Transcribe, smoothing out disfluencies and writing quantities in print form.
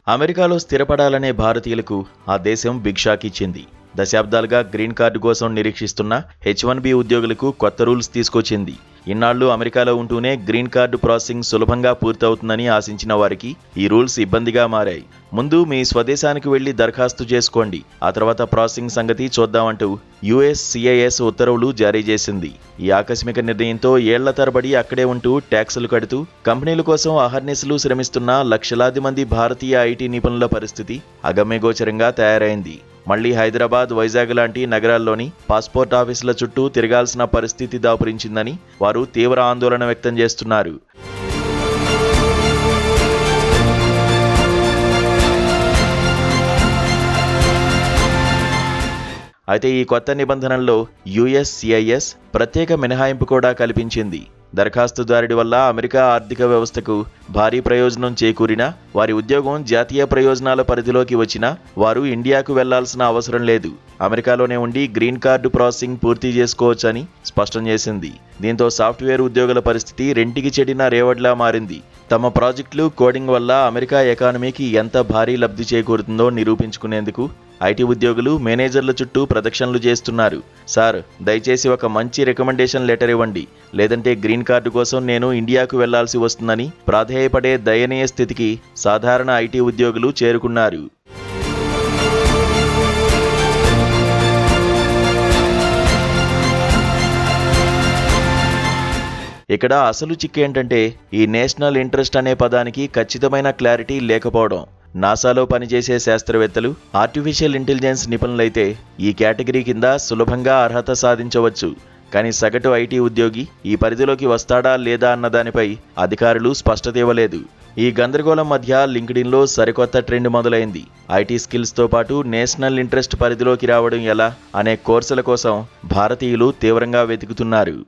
అమెరికాలో స్థిరపడాలనే భారతీయులకు ఆ దేశం బిగ్ షాక్ ఇచ్చింది. దశాబ్దాలుగా గ్రీన్ కార్డు కోసం నిరీక్షిస్తున్న H1B ఉద్యోగులకు కొత్త రూల్స్ తీసుకొచ్చింది. ఇన్నాళ్లు అమెరికాలో ఉంటూనే గ్రీన్ కార్డు ప్రాసెసింగ్ సులభంగా పూర్తవుతుందని ఆశించిన వారికి ఈ రూల్స్ ఇబ్బందిగా మారాయి. ముందు మీ స్వదేశానికి వెళ్లి దరఖాస్తు చేసుకోండి, ఆ తర్వాత ప్రాసెసింగ్ సంగతి చూద్దామంటూ USCIS ఉత్తర్వులు జారీ చేసింది. ఈ ఆకస్మిక నిర్ణయంతో ఏళ్ల తరబడి అక్కడే ఉంటూ ట్యాక్సులు కడుతూ కంపెనీల కోసం అహర్నిశలు శ్రమిస్తున్న లక్షలాది మంది భారతీయ IT నిపుణుల పరిస్థితి అగమ్యగోచరంగా తయారైంది. మళ్లీ హైదరాబాద్, వైజాగ్ లాంటి నగరాల్లోని పాస్పోర్ట్ ఆఫీసుల చుట్టూ తిరగాల్సిన పరిస్థితి దాపురించిందని వారు తీవ్ర ఆందోళన వ్యక్తం చేస్తున్నారు. అయితే ఈ కొత్త నిబంధనల్లో USCIS ప్రత్యేక మినహాయింపు కూడా కల్పించింది. దరఖాస్తుదారుడి వల్ల అమెరికా ఆర్థిక వ్యవస్థకు భారీ ప్రయోజనం చేకూరినా, వారి ఉద్యోగం జాతీయ ప్రయోజనాల పరిధిలోకి వచ్చినా వారు ఇండియాకు వెళ్లాల్సిన అవసరం లేదు, అమెరికాలోనే ఉండి గ్రీన్ కార్డు ప్రాసెసింగ్ పూర్తి చేసుకోవచ్చని స్పష్టం చేసింది. దీంతో సాఫ్ట్వేర్ ఉద్యోగుల పరిస్థితి రెంటికి చెడిన రేవడిలా మారింది. తమ ప్రాజెక్టులు, కోడింగ్ వల్ల అమెరికా ఎకానమీకి ఎంత భారీ లబ్ధి చేకూరుతుందో నిరూపించుకునేందుకు IT ఉద్యోగులు మేనేజర్ల చుట్టూ ప్రదక్షిణలు చేస్తున్నారు. సార్, దయచేసి ఒక మంచి రికమెండేషన్ లెటర్ ఇవ్వండి, లేదంటే గ్రీన్ కార్డు కోసం నేను ఇండియాకు వెళ్లాల్సి వస్తుందని ప్రాధేయపడే దయనీయ స్థితికి సాధారణ IT ఉద్యోగులు చేరుకున్నారు. ఇక్కడ అసలు చిక్కేంటంటే ఈ నేషనల్ ఇంట్రెస్ట్ అనే పదానికి ఖచ్చితమైన క్లారిటీ లేకపోవడం. నాసాలో పనిచేసే శాస్త్రవేత్తలు, ఆర్టిఫిషియల్ ఇంటెలిజెన్స్ నిపుణులైతే ఈ కేటగిరీ కింద సులభంగా అర్హత సాధించవచ్చు. కానీ సగటు IT ఉద్యోగి ఈ పరిధిలోకి వస్తాడా లేదా అన్న దానిపై అధికారులు స్పష్టత ఇవ్వలేదు. ఈ గందరగోళం మధ్య లింక్డ్ఇన్లో సరికొత్త ట్రెండ్ మొదలైంది. IT స్కిల్స్తో పాటు నేషనల్ ఇంట్రెస్ట్ పరిధిలోకి రావడం ఎలా అనే కోర్సుల కోసం భారతీయులు తీవ్రంగా వెతుకుతున్నారు.